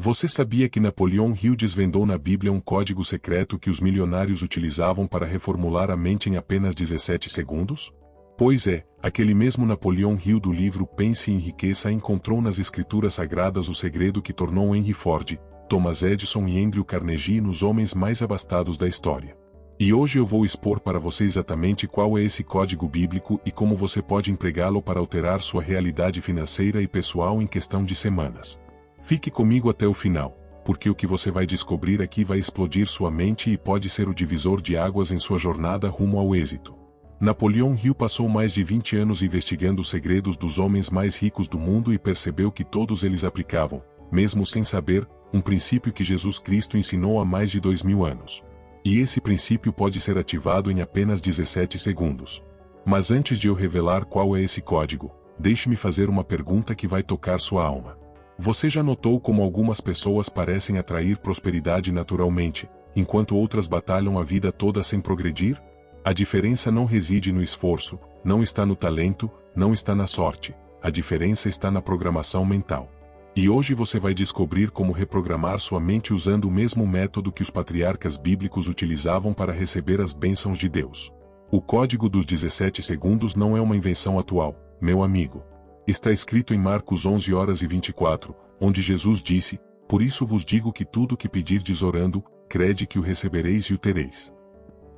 Você sabia que Napoleão Hill desvendou na Bíblia um código secreto que os milionários utilizavam para reformular a mente em apenas 17 segundos? Pois é, aquele mesmo Napoleão Hill do livro Pense e Enriqueça encontrou nas escrituras sagradas o segredo que tornou Henry Ford, Thomas Edison e Andrew Carnegie nos homens mais abastados da história. E hoje eu vou expor para você exatamente qual é esse código bíblico e como você pode empregá-lo para alterar sua realidade financeira e pessoal em questão de semanas. Fique comigo até o final, porque o que você vai descobrir aqui vai explodir sua mente e pode ser o divisor de águas em sua jornada rumo ao êxito. Napoleão Hill passou mais de 20 anos investigando os segredos dos homens mais ricos do mundo e percebeu que todos eles aplicavam, mesmo sem saber, um princípio que Jesus Cristo ensinou há mais de 2000 anos. E esse princípio pode ser ativado em apenas 17 segundos. Mas antes de eu revelar qual é esse código, deixe-me fazer uma pergunta que vai tocar sua alma. Você já notou como algumas pessoas parecem atrair prosperidade naturalmente, enquanto outras batalham a vida toda sem progredir? A diferença não reside no esforço, não está no talento, não está na sorte. A diferença está na programação mental. E hoje você vai descobrir como reprogramar sua mente usando o mesmo método que os patriarcas bíblicos utilizavam para receber as bênçãos de Deus. O código dos 17 segundos não é uma invenção atual, meu amigo. Está escrito em Marcos 11:24, onde Jesus disse: "Por isso vos digo que tudo que pedirdes orando, crede que o recebereis e o tereis."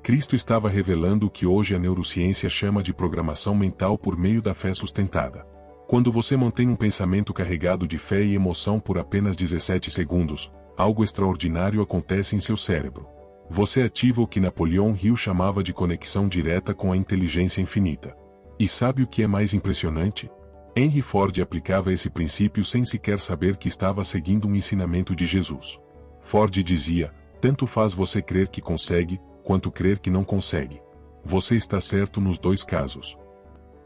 Cristo estava revelando o que hoje a neurociência chama de programação mental por meio da fé sustentada. Quando você mantém um pensamento carregado de fé e emoção por apenas 17 segundos, algo extraordinário acontece em seu cérebro. Você ativa o que Napoleão Hill chamava de conexão direta com a inteligência infinita. E sabe o que é mais impressionante? Henry Ford aplicava esse princípio sem sequer saber que estava seguindo um ensinamento de Jesus. Ford dizia: "Tanto faz você crer que consegue, quanto crer que não consegue. Você está certo nos dois casos."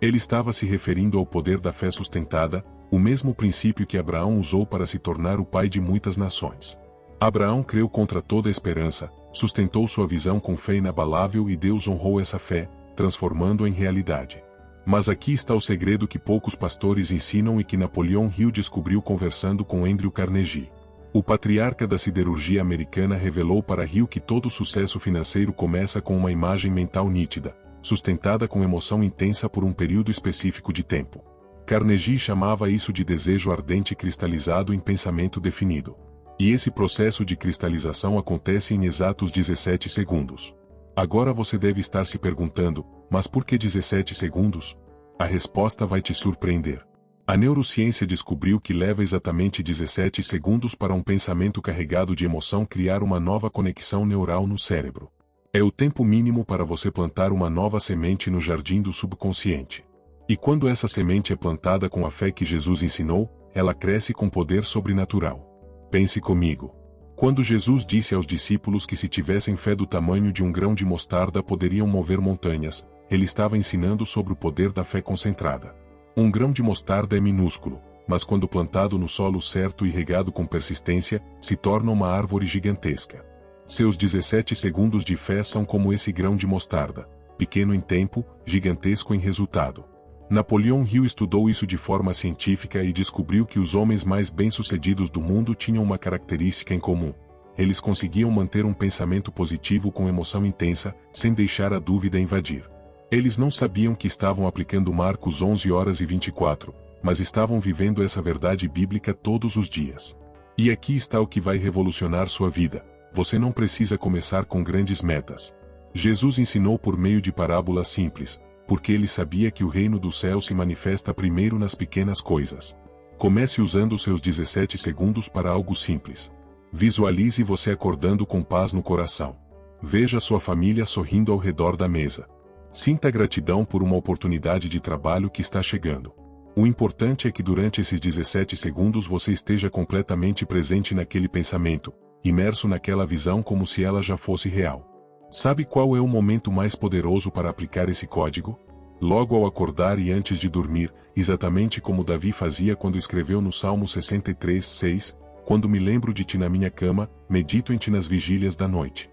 Ele estava se referindo ao poder da fé sustentada, o mesmo princípio que Abraão usou para se tornar o pai de muitas nações. Abraão creu contra toda esperança, sustentou sua visão com fé inabalável e Deus honrou essa fé, transformando-a em realidade. Mas aqui está o segredo que poucos pastores ensinam e que Napoleão Hill descobriu conversando com Andrew Carnegie. O patriarca da siderurgia americana revelou para Hill que todo sucesso financeiro começa com uma imagem mental nítida, sustentada com emoção intensa por um período específico de tempo. Carnegie chamava isso de desejo ardente cristalizado em pensamento definido. E esse processo de cristalização acontece em exatos 17 segundos. Agora você deve estar se perguntando: mas por que 17 segundos? A resposta vai te surpreender. A neurociência descobriu que leva exatamente 17 segundos para um pensamento carregado de emoção criar uma nova conexão neural no cérebro. É o tempo mínimo para você plantar uma nova semente no jardim do subconsciente. E quando essa semente é plantada com a fé que Jesus ensinou, ela cresce com poder sobrenatural. Pense comigo. Quando Jesus disse aos discípulos que se tivessem fé do tamanho de um grão de mostarda poderiam mover montanhas, ele estava ensinando sobre o poder da fé concentrada. Um grão de mostarda é minúsculo, mas quando plantado no solo certo e regado com persistência, se torna uma árvore gigantesca. Seus 17 segundos de fé são como esse grão de mostarda, pequeno em tempo, gigantesco em resultado. Napoleão Hill estudou isso de forma científica e descobriu que os homens mais bem-sucedidos do mundo tinham uma característica em comum. Eles conseguiam manter um pensamento positivo com emoção intensa, sem deixar a dúvida invadir. Eles não sabiam que estavam aplicando Marcos 11:24, mas estavam vivendo essa verdade bíblica todos os dias. E aqui está o que vai revolucionar sua vida. Você não precisa começar com grandes metas. Jesus ensinou por meio de parábolas simples, porque ele sabia que o reino do céu se manifesta primeiro nas pequenas coisas. Comece usando seus 17 segundos para algo simples. Visualize você acordando com paz no coração. Veja sua família sorrindo ao redor da mesa. Sinta gratidão por uma oportunidade de trabalho que está chegando. O importante é que durante esses 17 segundos você esteja completamente presente naquele pensamento, imerso naquela visão como se ela já fosse real. Sabe qual é o momento mais poderoso para aplicar esse código? Logo ao acordar e antes de dormir, exatamente como Davi fazia quando escreveu no Salmo 63:6, "Quando me lembro de ti na minha cama, medito em ti nas vigílias da noite."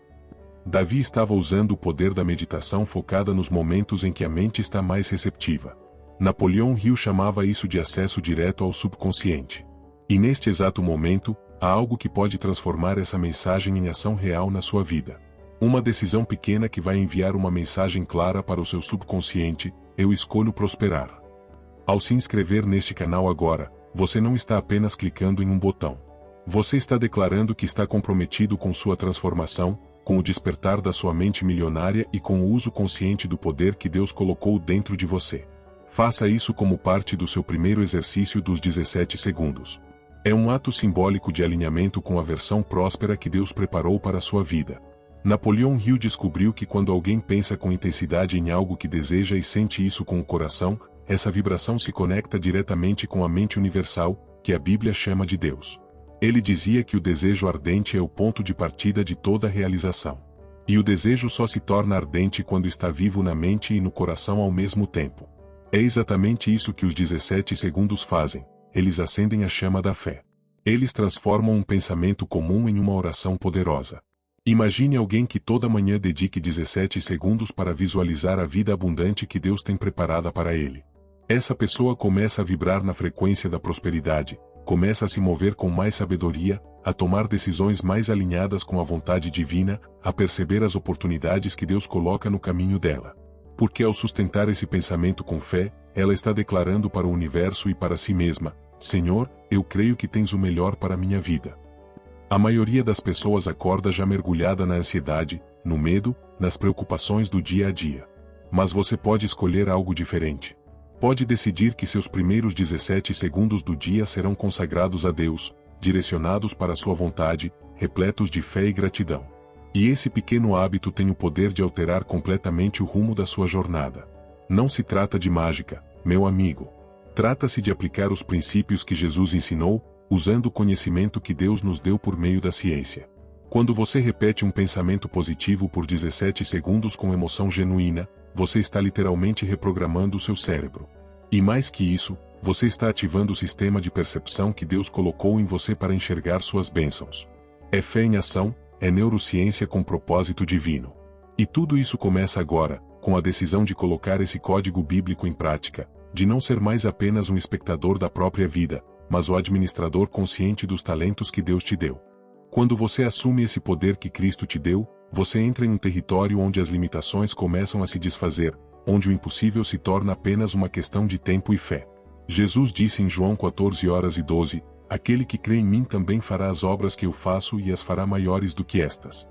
Davi estava usando o poder da meditação focada nos momentos em que a mente está mais receptiva. Napoleão Hill chamava isso de acesso direto ao subconsciente. E neste exato momento, há algo que pode transformar essa mensagem em ação real na sua vida. Uma decisão pequena que vai enviar uma mensagem clara para o seu subconsciente: eu escolho prosperar. Ao se inscrever neste canal agora, você não está apenas clicando em um botão. Você está declarando que está comprometido com sua transformação, com o despertar da sua mente milionária e com o uso consciente do poder que Deus colocou dentro de você. Faça isso como parte do seu primeiro exercício dos 17 segundos. É um ato simbólico de alinhamento com a versão próspera que Deus preparou para a sua vida. Napoleon Hill descobriu que quando alguém pensa com intensidade em algo que deseja e sente isso com o coração, essa vibração se conecta diretamente com a mente universal, que a Bíblia chama de Deus. Ele dizia que o desejo ardente é o ponto de partida de toda realização. E o desejo só se torna ardente quando está vivo na mente e no coração ao mesmo tempo. É exatamente isso que os 17 segundos fazem: eles acendem a chama da fé. Eles transformam um pensamento comum em uma oração poderosa. Imagine alguém que toda manhã dedique 17 segundos para visualizar a vida abundante que Deus tem preparada para ele. Essa pessoa começa a vibrar na frequência da prosperidade, começa a se mover com mais sabedoria, a tomar decisões mais alinhadas com a vontade divina, a perceber as oportunidades que Deus coloca no caminho dela. Porque ao sustentar esse pensamento com fé, ela está declarando para o universo e para si mesma: Senhor, eu creio que tens o melhor para a minha vida. A maioria das pessoas acorda já mergulhada na ansiedade, no medo, nas preocupações do dia a dia. Mas você pode escolher algo diferente. Pode decidir que seus primeiros 17 segundos do dia serão consagrados a Deus, direcionados para sua vontade, repletos de fé e gratidão. E esse pequeno hábito tem o poder de alterar completamente o rumo da sua jornada. Não se trata de mágica, meu amigo. Trata-se de aplicar os princípios que Jesus ensinou, usando o conhecimento que Deus nos deu por meio da ciência. Quando você repete um pensamento positivo por 17 segundos com emoção genuína, você está literalmente reprogramando o seu cérebro. E mais que isso, você está ativando o sistema de percepção que Deus colocou em você para enxergar suas bênçãos. É fé em ação, é neurociência com propósito divino. E tudo isso começa agora, com a decisão de colocar esse código bíblico em prática, de não ser mais apenas um espectador da própria vida, mas o administrador consciente dos talentos que Deus te deu. Quando você assume esse poder que Cristo te deu, você entra em um território onde as limitações começam a se desfazer, onde o impossível se torna apenas uma questão de tempo e fé. Jesus disse em João 14:12, aquele que crê em mim também fará as obras que eu faço e as fará maiores do que estas.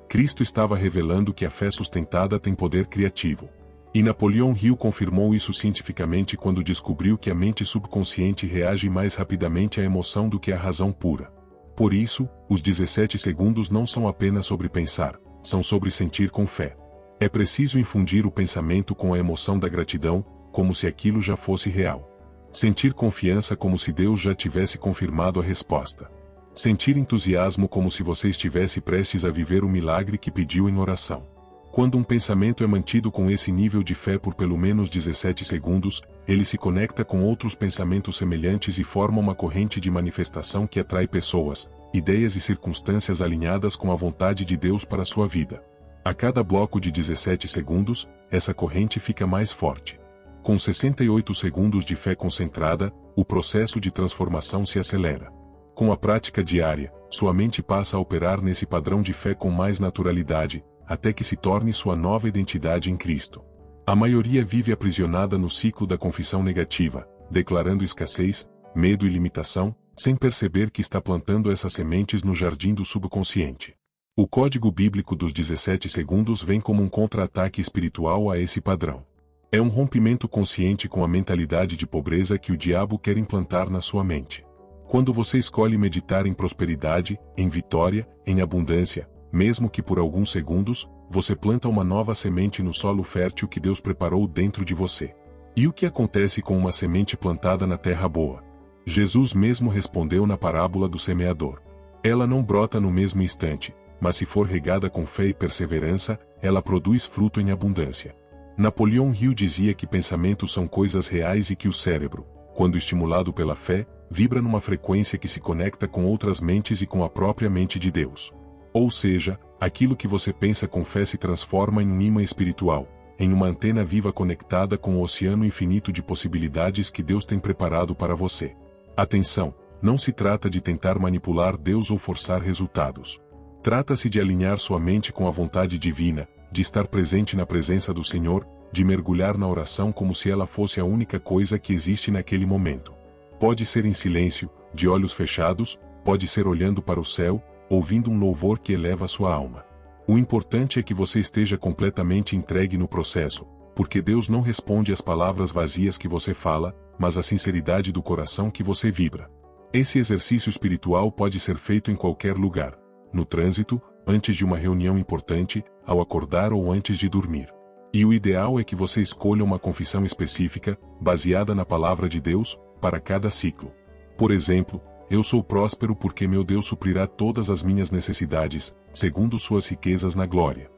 Cristo estava revelando que a fé sustentada tem poder criativo. E Napoleon Hill confirmou isso cientificamente quando descobriu que a mente subconsciente reage mais rapidamente à emoção do que à razão pura. Por isso, os 17 segundos não são apenas sobre pensar, são sobre sentir com fé. É preciso infundir o pensamento com a emoção da gratidão, como se aquilo já fosse real. Sentir confiança como se Deus já tivesse confirmado a resposta. Sentir entusiasmo como se você estivesse prestes a viver o milagre que pediu em oração. Quando um pensamento é mantido com esse nível de fé por pelo menos 17 segundos, ele se conecta com outros pensamentos semelhantes e forma uma corrente de manifestação que atrai pessoas, ideias e circunstâncias alinhadas com a vontade de Deus para a sua vida. A cada bloco de 17 segundos, essa corrente fica mais forte. Com 68 segundos de fé concentrada, o processo de transformação se acelera. Com a prática diária, sua mente passa a operar nesse padrão de fé com mais naturalidade, até que se torne sua nova identidade em Cristo. A maioria vive aprisionada no ciclo da confissão negativa, declarando escassez, medo e limitação, sem perceber que está plantando essas sementes no jardim do subconsciente. O código bíblico dos 17 segundos vem como um contra-ataque espiritual a esse padrão. É um rompimento consciente com a mentalidade de pobreza que o diabo quer implantar na sua mente. Quando você escolhe meditar em prosperidade, em vitória, em abundância, mesmo que por alguns segundos, você planta uma nova semente no solo fértil que Deus preparou dentro de você. E o que acontece com uma semente plantada na terra boa? Jesus mesmo respondeu na parábola do semeador. Ela não brota no mesmo instante, mas se for regada com fé e perseverança, ela produz fruto em abundância. Napoleon Hill dizia que pensamentos são coisas reais e que o cérebro, quando estimulado pela fé, vibra numa frequência que se conecta com outras mentes e com a própria mente de Deus. Ou seja, aquilo que você pensa com fé se transforma em um imã espiritual, em uma antena viva conectada com o oceano infinito de possibilidades que Deus tem preparado para você. Atenção, não se trata de tentar manipular Deus ou forçar resultados. Trata-se de alinhar sua mente com a vontade divina, de estar presente na presença do Senhor, de mergulhar na oração como se ela fosse a única coisa que existe naquele momento. Pode ser em silêncio, de olhos fechados, pode ser olhando para o céu, ouvindo um louvor que eleva sua alma. O importante é que você esteja completamente entregue no processo, porque Deus não responde às palavras vazias que você fala, mas à sinceridade do coração que você vibra. Esse exercício espiritual pode ser feito em qualquer lugar, no trânsito, antes de uma reunião importante, ao acordar ou antes de dormir. E o ideal é que você escolha uma confissão específica, baseada na palavra de Deus, para cada ciclo. Por exemplo, eu sou próspero porque meu Deus suprirá todas as minhas necessidades, segundo suas riquezas na glória.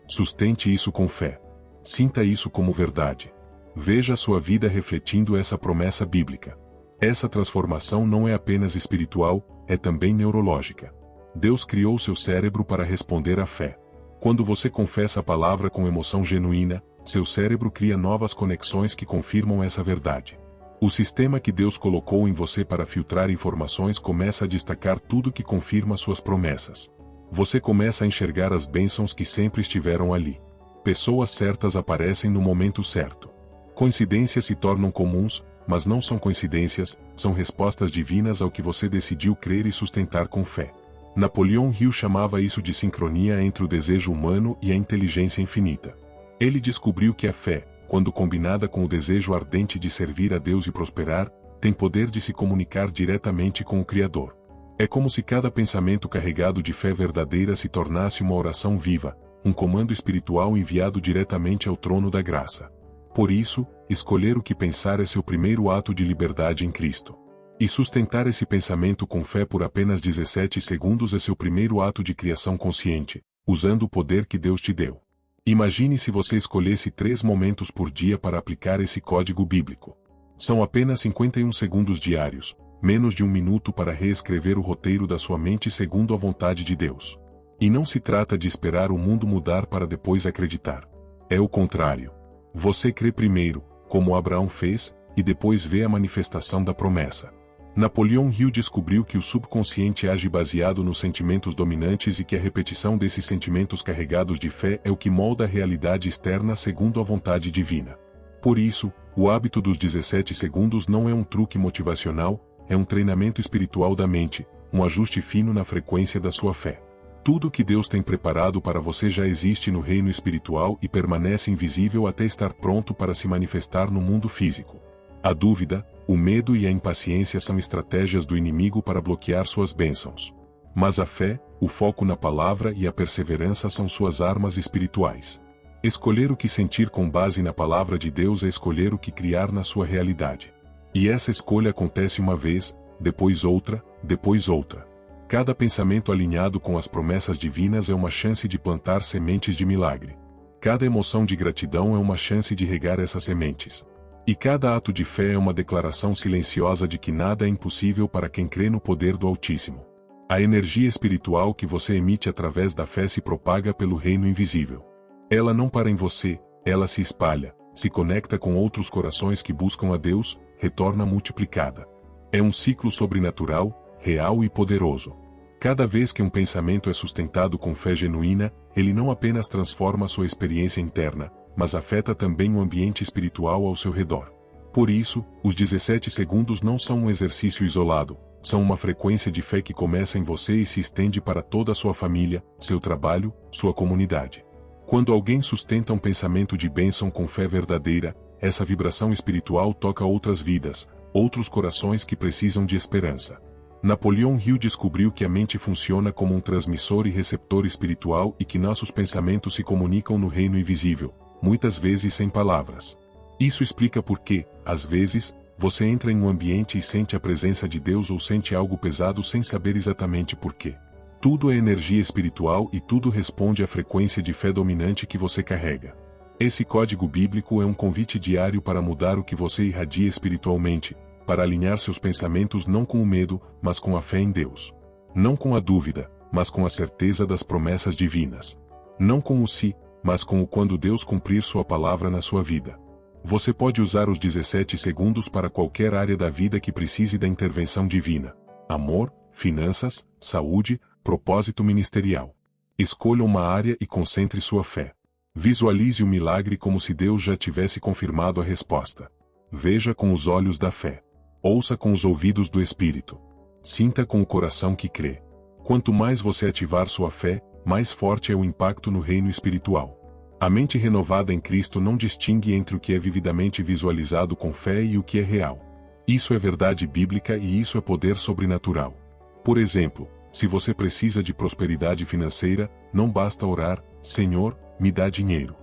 Sustente isso com fé. Sinta isso como verdade. Veja sua vida refletindo essa promessa bíblica. Essa transformação não é apenas espiritual, é também neurológica. Deus criou seu cérebro para responder à fé. Quando você confessa a palavra com emoção genuína, seu cérebro cria novas conexões que confirmam essa verdade. O sistema que Deus colocou em você para filtrar informações começa a destacar tudo que confirma suas promessas. Você começa a enxergar as bênçãos que sempre estiveram ali. Pessoas certas aparecem no momento certo. Coincidências se tornam comuns, mas não são coincidências, são respostas divinas ao que você decidiu crer e sustentar com fé. Napoleão Hill chamava isso de sincronia entre o desejo humano e a inteligência infinita. Ele descobriu que a fé, quando combinada com o desejo ardente de servir a Deus e prosperar, tem poder de se comunicar diretamente com o Criador. É como se cada pensamento carregado de fé verdadeira se tornasse uma oração viva, um comando espiritual enviado diretamente ao trono da graça. Por isso, escolher o que pensar é seu primeiro ato de liberdade em Cristo. E sustentar esse pensamento com fé por apenas 17 segundos é seu primeiro ato de criação consciente, usando o poder que Deus te deu. Imagine se você escolhesse 3 momentos por dia para aplicar esse código bíblico. São apenas 51 segundos diários, menos de 1 minuto para reescrever o roteiro da sua mente segundo a vontade de Deus. E não se trata de esperar o mundo mudar para depois acreditar. É o contrário. Você crê primeiro, como Abraão fez, e depois vê a manifestação da promessa. Napoleão Hill descobriu que o subconsciente age baseado nos sentimentos dominantes e que a repetição desses sentimentos carregados de fé é o que molda a realidade externa segundo a vontade divina. Por isso, o hábito dos 17 segundos não é um truque motivacional, é um treinamento espiritual da mente, um ajuste fino na frequência da sua fé. Tudo que Deus tem preparado para você já existe no reino espiritual e permanece invisível até estar pronto para se manifestar no mundo físico. A dúvida, o medo e a impaciência são estratégias do inimigo para bloquear suas bênçãos. Mas a fé, o foco na palavra e a perseverança são suas armas espirituais. Escolher o que sentir com base na palavra de Deus é escolher o que criar na sua realidade. E essa escolha acontece uma vez, depois outra, depois outra. Cada pensamento alinhado com as promessas divinas é uma chance de plantar sementes de milagre. Cada emoção de gratidão é uma chance de regar essas sementes. E cada ato de fé é uma declaração silenciosa de que nada é impossível para quem crê no poder do Altíssimo. A energia espiritual que você emite através da fé se propaga pelo reino invisível. Ela não para em você, ela se espalha, se conecta com outros corações que buscam a Deus, retorna multiplicada. É um ciclo sobrenatural, real e poderoso. Cada vez que um pensamento é sustentado com fé genuína, ele não apenas transforma sua experiência interna, mas afeta também o ambiente espiritual ao seu redor. Por isso, os 17 segundos não são um exercício isolado, são uma frequência de fé que começa em você e se estende para toda a sua família, seu trabalho, sua comunidade. Quando alguém sustenta um pensamento de bênção com fé verdadeira, essa vibração espiritual toca outras vidas, outros corações que precisam de esperança. Napoleão Hill descobriu que a mente funciona como um transmissor e receptor espiritual e que nossos pensamentos se comunicam no reino invisível, muitas vezes sem palavras. Isso explica por que, às vezes, você entra em um ambiente e sente a presença de Deus ou sente algo pesado sem saber exatamente por quê. Tudo é energia espiritual e tudo responde à frequência de fé dominante que você carrega. Esse código bíblico é um convite diário para mudar o que você irradia espiritualmente, para alinhar seus pensamentos não com o medo, mas com a fé em Deus. Não com a dúvida, mas com a certeza das promessas divinas. Não com o se, mas com o quando Deus cumprir sua palavra na sua vida. Você pode usar os 17 segundos para qualquer área da vida que precise da intervenção divina. Amor, finanças, saúde, propósito ministerial. Escolha uma área e concentre sua fé. Visualize o milagre como se Deus já tivesse confirmado a resposta. Veja com os olhos da fé. Ouça com os ouvidos do Espírito. Sinta com o coração que crê. Quanto mais você ativar sua fé, mais forte é o impacto no reino espiritual. A mente renovada em Cristo não distingue entre o que é vividamente visualizado com fé e o que é real. Isso é verdade bíblica e isso é poder sobrenatural. Por exemplo, se você precisa de prosperidade financeira, não basta orar, Senhor, me dá dinheiro.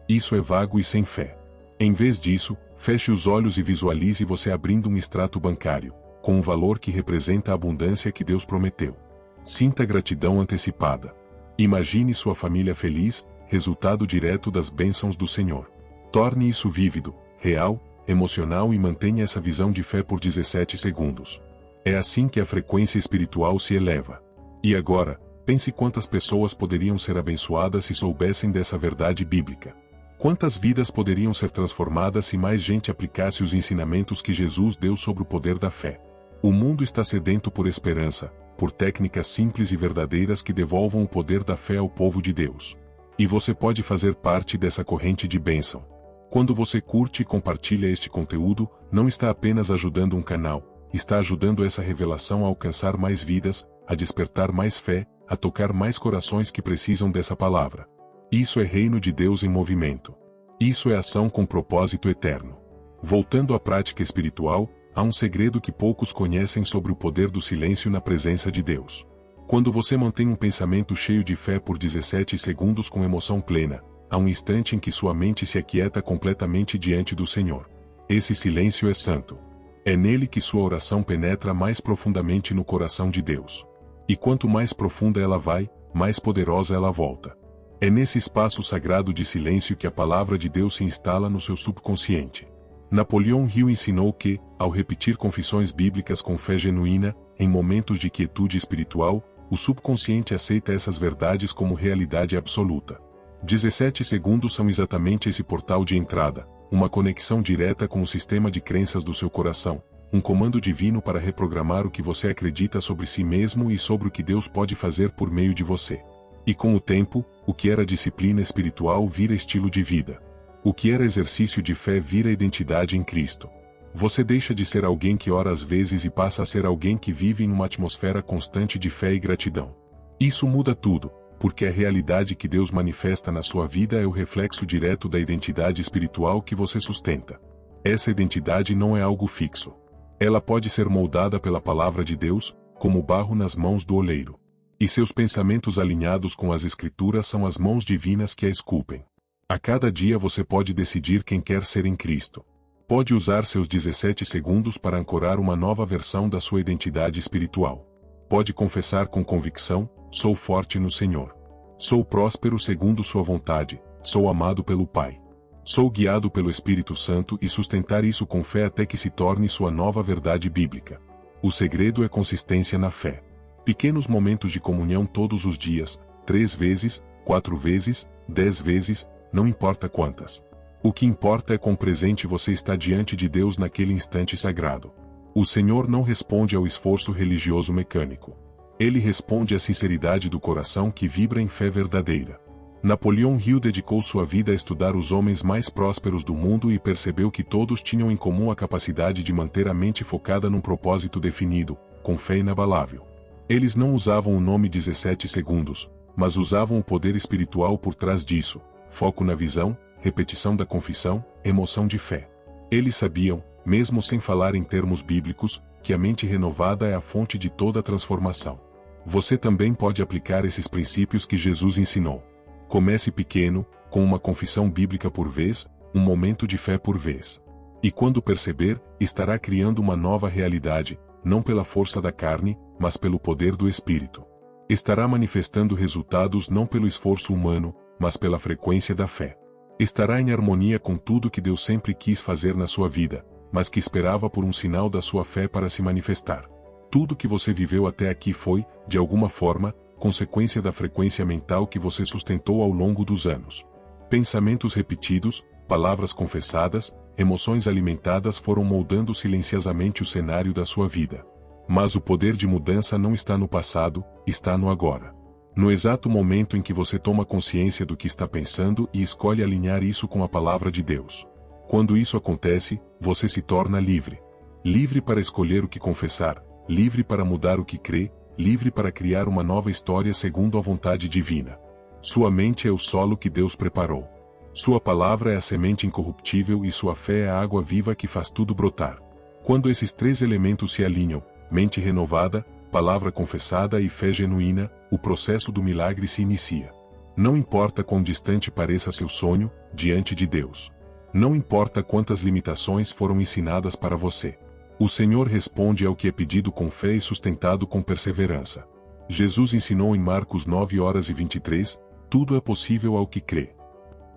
Isso é vago e sem fé. Em vez disso, feche os olhos e visualize você abrindo um extrato bancário, com um valor que representa a abundância que Deus prometeu. Sinta gratidão antecipada. Imagine sua família feliz, resultado direto das bênçãos do Senhor. Torne isso vívido, real, emocional e mantenha essa visão de fé por 17 segundos. É assim que a frequência espiritual se eleva. E agora, pense quantas pessoas poderiam ser abençoadas se soubessem dessa verdade bíblica. Quantas vidas poderiam ser transformadas se mais gente aplicasse os ensinamentos que Jesus deu sobre o poder da fé. O mundo está sedento por esperança, por técnicas simples e verdadeiras que devolvam o poder da fé ao povo de Deus. E você pode fazer parte dessa corrente de bênção. Quando você curte e compartilha este conteúdo, não está apenas ajudando um canal, está ajudando essa revelação a alcançar mais vidas, a despertar mais fé, a tocar mais corações que precisam dessa palavra. Isso é reino de Deus em movimento. Isso é ação com propósito eterno. Voltando à prática espiritual, há um segredo que poucos conhecem sobre o poder do silêncio na presença de Deus. Quando você mantém um pensamento cheio de fé por 17 segundos com emoção plena, há um instante em que sua mente se aquieta completamente diante do Senhor. Esse silêncio é santo. É nele que sua oração penetra mais profundamente no coração de Deus. E quanto mais profunda ela vai, mais poderosa ela volta. É nesse espaço sagrado de silêncio que a palavra de Deus se instala no seu subconsciente. Napoleão Hill ensinou que, ao repetir confissões bíblicas com fé genuína, em momentos de quietude espiritual, o subconsciente aceita essas verdades como realidade absoluta. 17 segundos são exatamente esse portal de entrada, uma conexão direta com o sistema de crenças do seu coração, um comando divino para reprogramar o que você acredita sobre si mesmo e sobre o que Deus pode fazer por meio de você. E com o tempo, o que era disciplina espiritual vira estilo de vida. O que era exercício de fé vira identidade em Cristo. Você deixa de ser alguém que ora às vezes e passa a ser alguém que vive em uma atmosfera constante de fé e gratidão. Isso muda tudo, porque a realidade que Deus manifesta na sua vida é o reflexo direto da identidade espiritual que você sustenta. Essa identidade não é algo fixo. Ela pode ser moldada pela palavra de Deus, como barro nas mãos do oleiro. E seus pensamentos alinhados com as Escrituras são as mãos divinas que a esculpem. A cada dia você pode decidir quem quer ser em Cristo. Pode usar seus 17 segundos para ancorar uma nova versão da sua identidade espiritual. Pode confessar com convicção: sou forte no Senhor. Sou próspero segundo sua vontade, sou amado pelo Pai. Sou guiado pelo Espírito Santo e sustentar isso com fé até que se torne sua nova verdade bíblica. O segredo é consistência na fé. Pequenos momentos de comunhão todos os dias, 3 vezes, 4 vezes, 10 vezes, não importa quantas. O que importa é quão presente você está diante de Deus naquele instante sagrado. O Senhor não responde ao esforço religioso mecânico. Ele responde à sinceridade do coração que vibra em fé verdadeira. Napoleão Hill dedicou sua vida a estudar os homens mais prósperos do mundo e percebeu que todos tinham em comum a capacidade de manter a mente focada num propósito definido, com fé inabalável. Eles não usavam o nome 17 segundos, mas usavam o poder espiritual por trás disso, foco na visão, repetição da confissão, emoção de fé. Eles sabiam, mesmo sem falar em termos bíblicos, que a mente renovada é a fonte de toda a transformação. Você também pode aplicar esses princípios que Jesus ensinou. Comece pequeno, com uma confissão bíblica por vez, um momento de fé por vez. E quando perceber, estará criando uma nova realidade, não pela força da carne, mas pelo poder do Espírito. Estará manifestando resultados não pelo esforço humano, mas pela frequência da fé. Estará em harmonia com tudo que Deus sempre quis fazer na sua vida, mas que esperava por um sinal da sua fé para se manifestar. Tudo que você viveu até aqui foi, de alguma forma, consequência da frequência mental que você sustentou ao longo dos anos. Pensamentos repetidos, palavras confessadas, emoções alimentadas foram moldando silenciosamente o cenário da sua vida. Mas o poder de mudança não está no passado, está no agora. No exato momento em que você toma consciência do que está pensando e escolhe alinhar isso com a palavra de Deus. Quando isso acontece, você se torna livre. Livre para escolher o que confessar, livre para mudar o que crê, livre para criar uma nova história segundo a vontade divina. Sua mente é o solo que Deus preparou. Sua palavra é a semente incorruptível e sua fé é a água viva que faz tudo brotar. Quando esses três elementos se alinham, mente renovada, palavra confessada e fé genuína, o processo do milagre se inicia. Não importa quão distante pareça seu sonho, diante de Deus. Não importa quantas limitações foram ensinadas para você. O Senhor responde ao que é pedido com fé e sustentado com perseverança. Jesus ensinou em Marcos 9:23, tudo é possível ao que crê.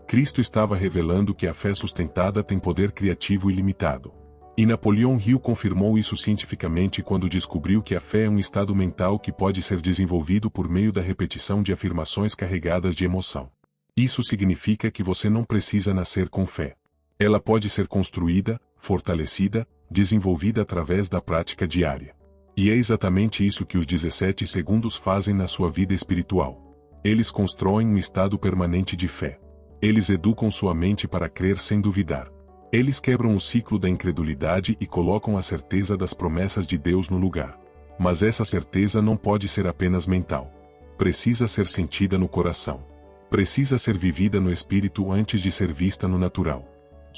Cristo estava revelando que a fé sustentada tem poder criativo ilimitado. E Napoleão Hill confirmou isso cientificamente quando descobriu que a fé é um estado mental que pode ser desenvolvido por meio da repetição de afirmações carregadas de emoção. Isso significa que você não precisa nascer com fé. Ela pode ser construída, fortalecida, desenvolvida através da prática diária. E é exatamente isso que os 17 segundos fazem na sua vida espiritual. Eles constroem um estado permanente de fé. Eles educam sua mente para crer sem duvidar. Eles quebram o ciclo da incredulidade e colocam a certeza das promessas de Deus no lugar. Mas essa certeza não pode ser apenas mental. Precisa ser sentida no coração. Precisa ser vivida no espírito antes de ser vista no natural.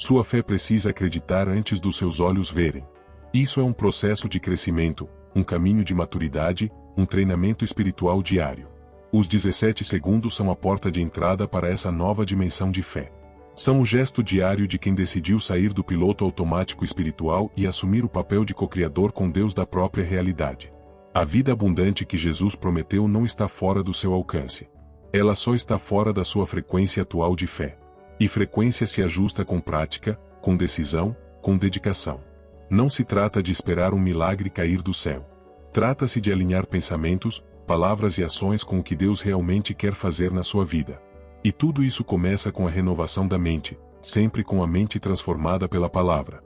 Sua fé precisa acreditar antes dos seus olhos verem. Isso é um processo de crescimento, um caminho de maturidade, um treinamento espiritual diário. Os 17 segundos são a porta de entrada para essa nova dimensão de fé. São o gesto diário de quem decidiu sair do piloto automático espiritual e assumir o papel de co-criador com Deus da própria realidade. A vida abundante que Jesus prometeu não está fora do seu alcance. Ela só está fora da sua frequência atual de fé. E frequência se ajusta com prática, com decisão, com dedicação. Não se trata de esperar um milagre cair do céu. Trata-se de alinhar pensamentos, palavras e ações com o que Deus realmente quer fazer na sua vida. E tudo isso começa com a renovação da mente, sempre com a mente transformada pela palavra.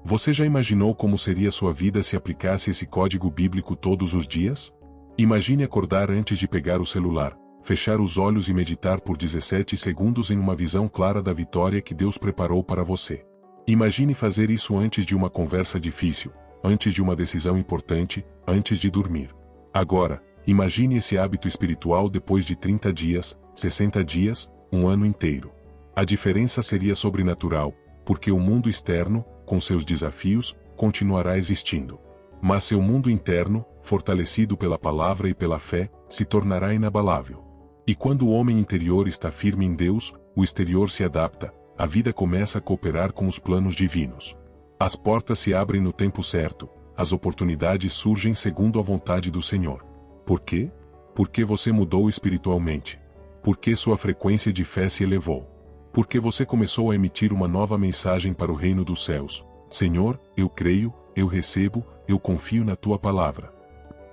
Você já imaginou como seria sua vida se aplicasse esse código bíblico todos os dias? Imagine acordar antes de pegar o celular, fechar os olhos e meditar por 17 segundos em uma visão clara da vitória que Deus preparou para você. Imagine fazer isso antes de uma conversa difícil, antes de uma decisão importante, antes de dormir. Agora, imagine esse hábito espiritual depois de 30 dias, 60 dias, um ano inteiro. A diferença seria sobrenatural, porque o mundo externo, com seus desafios, continuará existindo. Mas seu mundo interno, fortalecido pela palavra e pela fé, se tornará inabalável. E quando o homem interior está firme em Deus, o exterior se adapta, a vida começa a cooperar com os planos divinos. As portas se abrem no tempo certo, as oportunidades surgem segundo a vontade do Senhor. Por quê? Porque você mudou espiritualmente. Porque sua frequência de fé se elevou. Porque você começou a emitir uma nova mensagem para o reino dos céus. Senhor, eu creio, eu recebo, eu confio na tua palavra.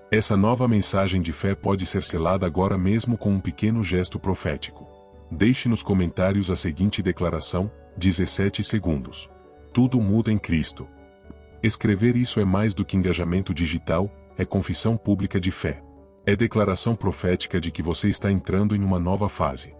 Essa nova mensagem de fé pode ser selada agora mesmo com um pequeno gesto profético. Deixe nos comentários a seguinte declaração, 17 segundos. Tudo muda em Cristo. Escrever isso é mais do que engajamento digital, é confissão pública de fé. É declaração profética de que você está entrando em uma nova fase.